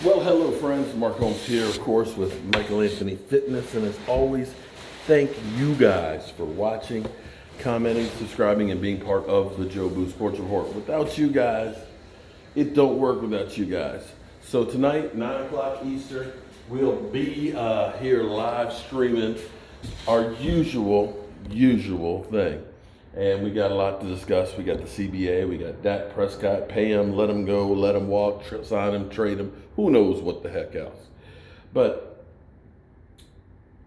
Well, hello, friends. Mark Holmes here, of course, with Michael Anthony Fitness. And as always, thank you guys for watching, commenting, subscribing, and being part of the Joe Boo Sports Report. Without you guys, it don't work without you guys. So tonight, 9 o'clock Eastern, we'll be here live streaming our usual thing. And we got a lot to discuss. We got the CBA, we got Dak Prescott, pay him, let him go, let him walk, sign him, trade him, who knows what the heck else. But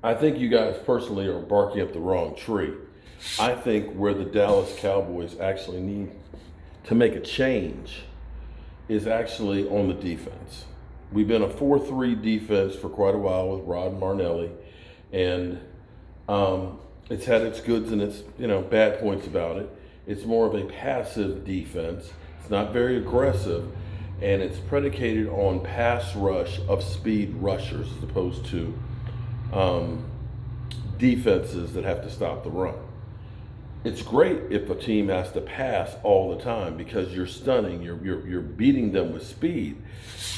I think you guys personally are barking up the wrong tree. I think where the Dallas Cowboys actually need to make a change is actually on the defense. We've been a 4-3 defense for quite a while with Rod Marnelli, and it's had its goods and its bad points about it. It's more of a passive defense. It's not very aggressive, and it's predicated on pass rush of speed rushers as opposed to defenses that have to stop the run. It's great if a team has to pass all the time because you're stunning, you're beating them with speed.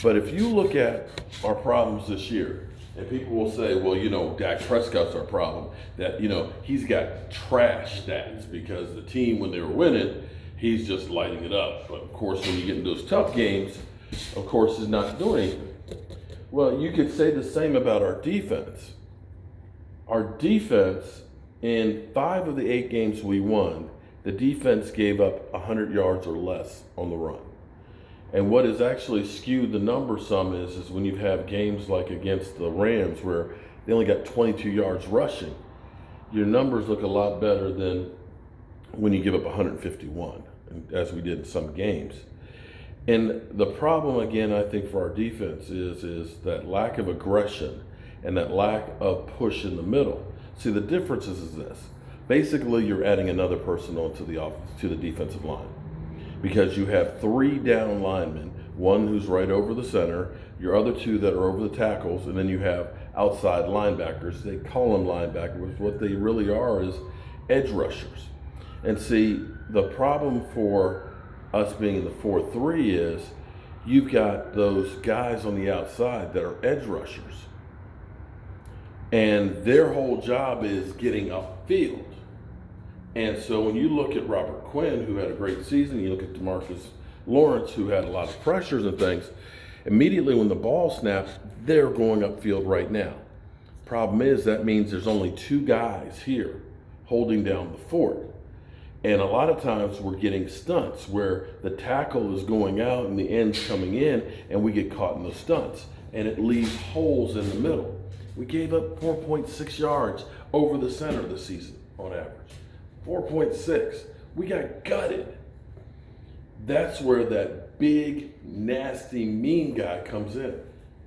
But if you look at our problems this year, and people will say, well, Dak Prescott's our problem, that, he's got trash stats because the team, when they were winning, he's just lighting it up. But of course, when you get into those tough games, of course, he's not doing anything. Well, you could say the same about our defense. Our defense, in 5 of the 8 games we won, the defense gave up 100 yards or less on the run. And what has actually skewed the number some is when you have games like against the Rams where they only got 22 yards rushing, your numbers look a lot better than when you give up 151, as we did in some games. And the problem, again, I think for our defense is that lack of aggression and that lack of push in the middle. See, the difference is this. Basically, you're adding another person onto the defensive line, because you have 3 down linemen, one who's right over the center, your other 2 that are over the tackles, and then you have outside linebackers. They call them linebackers. What they really are is edge rushers. And see, the problem for us being in the 4-3 is you've got those guys on the outside that are edge rushers. And their whole job is getting upfield. And so when you look at Robert Quinn, who had a great season, you look at DeMarcus Lawrence, who had a lot of pressures and things, immediately when the ball snaps, they're going upfield right now. Problem is, that means there's only 2 guys here holding down the fort. And a lot of times we're getting stunts where the tackle is going out and the end's coming in, and we get caught in the stunts. And it leaves holes in the middle. We gave up 4.6 yards over the center this season on average. 4.6. We got gutted. That's where that big, nasty, mean guy comes in.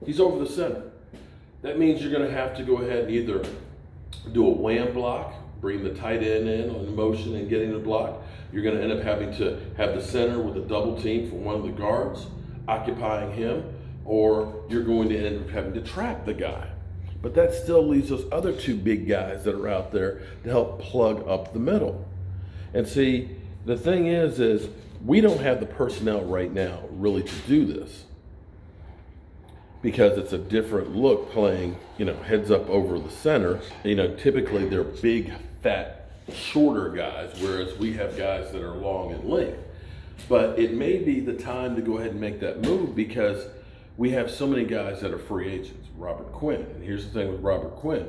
He's over the center. That means you're going to have to go ahead and either do a wham block, bring the tight end in on motion and getting the block. You're going to end up having to have the center with a double team for one of the guards occupying him, or you're going to end up having to trap the guy. But that still leaves those other 2 big guys that are out there to help plug up the middle. And see, the thing is we don't have the personnel right now really to do this, because it's a different look playing, heads up over the center. Typically they're big, fat, shorter guys, whereas we have guys that are long in length. But it may be the time to go ahead and make that move, because we have so many guys that are free agents. Robert Quinn. And here's the thing with Robert Quinn.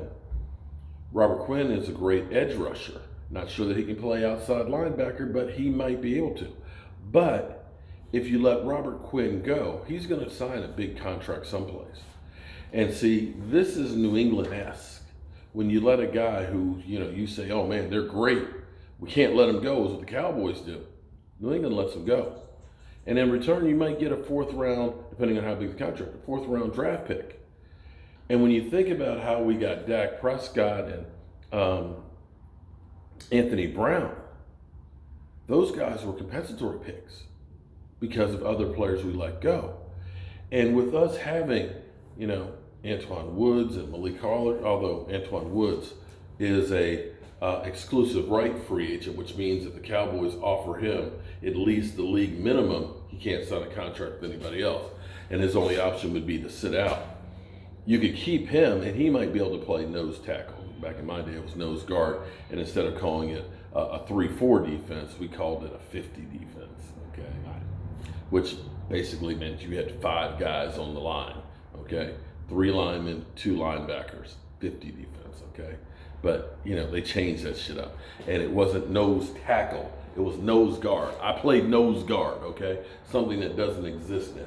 Robert Quinn is a great edge rusher. Not sure that he can play outside linebacker, but he might be able to. But if you let Robert Quinn go, he's going to sign a big contract someplace. And see, this is New England-esque. When you let a guy who, you say, oh man, they're great, we can't let him go, is what the Cowboys do. New England lets him go. And in return, you might get a 4th round, depending on how big the contract, a 4th round draft pick. And when you think about how we got Dak Prescott and Anthony Brown, those guys were compensatory picks because of other players we let go. And with us having, Antoine Woods and Malik Harler, although Antoine Woods is a exclusive right free agent, which means that the Cowboys offer him at least the league minimum he can't sign a contract with anybody else. And his only option would be to sit out. You could keep him, and he might be able to play nose tackle. Back in my day, it was nose guard, and instead of calling it a 3-4 defense, we called it a 50 defense, okay? Which basically meant you had 5 guys on the line, okay? 3 linemen, 2 linebackers, 50 defense, okay? But, you know, they changed that shit up. And it wasn't nose tackle, it was nose guard. I played nose guard, okay? Something that doesn't exist now.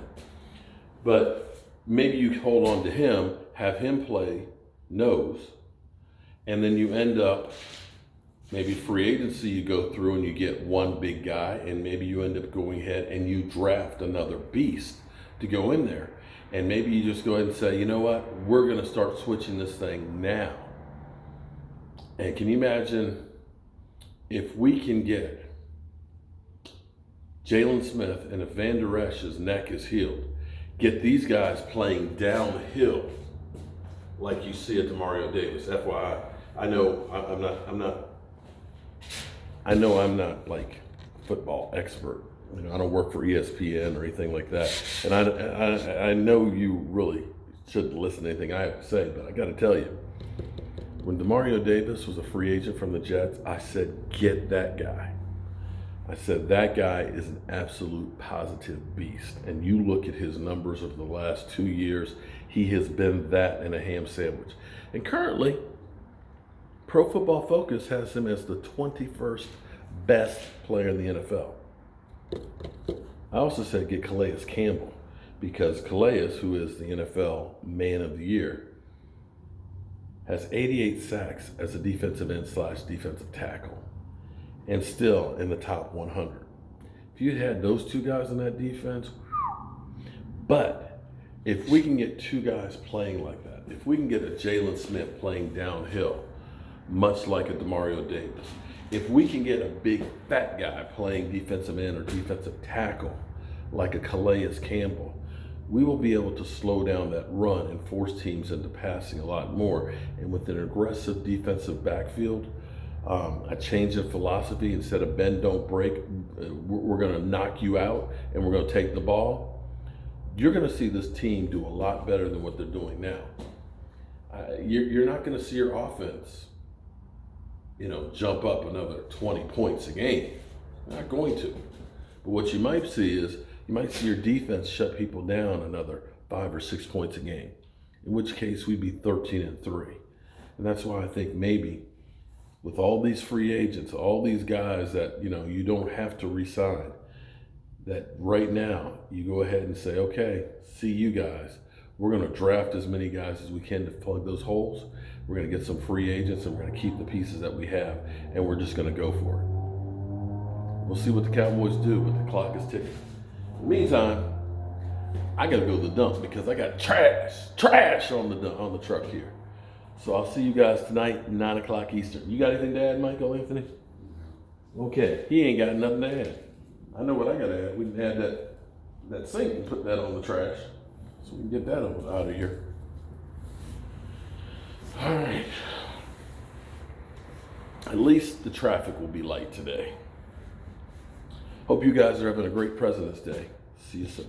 But maybe you hold on to him, have him play nose, and then you end up, maybe free agency, you go through and you get one big guy, and maybe you end up going ahead and you draft another beast to go in there. And maybe you just go ahead and say, you know what, we're going to start switching this thing now. And can you imagine if we can get Jalen Smith, and if Van Der Esch's neck is healed, get these guys playing downhill like you see at Demario Davis. FYI, I know I'm not like a football expert. You know, I don't work for ESPN or anything like that. And I know you really shouldn't listen to anything I have to say, but I got to tell you, when Demario Davis was a free agent from the Jets, I said, get that guy. I said, that guy is an absolute positive beast. And you look at his numbers over the last 2 years, he has been that in a ham sandwich. And currently, Pro Football Focus has him as the 21st best player in the NFL. I also said get Calais Campbell, because Calais, who is the NFL Man of the Year, has 88 sacks as a defensive end / defensive tackle, and still in the top 100. If you had those 2 guys in that defense, but if we can get 2 guys playing like that, if we can get a Jalen Smith playing downhill, much like a Demario Davis, if we can get a big fat guy playing defensive end or defensive tackle like a Calais Campbell, we will be able to slow down that run and force teams into passing a lot more. And with an aggressive defensive backfield, a change in philosophy, instead of bend, don't break, we're going to knock you out and we're going to take the ball, you're going to see this team do a lot better than what they're doing now. You're not going to see your offense, you know, jump up another 20 points a game. Not going to. But what you might see is, you might see your defense shut people down another 5 or 6 points a game, in which case we'd be 13-3. And that's why I think maybe with all these free agents, all these guys that, you know, you don't have to re-sign, that right now you go ahead and say, okay, see you guys. We're going to draft as many guys as we can to plug those holes. We're going to get some free agents, and we're going to keep the pieces that we have, and we're just going to go for it. We'll see what the Cowboys do, but the clock is ticking. In the meantime, I got to go to the dump because I got trash on the truck here. So I'll see you guys tonight, 9 o'clock Eastern. You got anything to add, Michael Anthony? Okay, he ain't got nothing to add. I know what I got to add. We can add that sink and put that on the trash so we can get that out of here. All right. At least the traffic will be light today. Hope you guys are having a great President's Day. See you soon.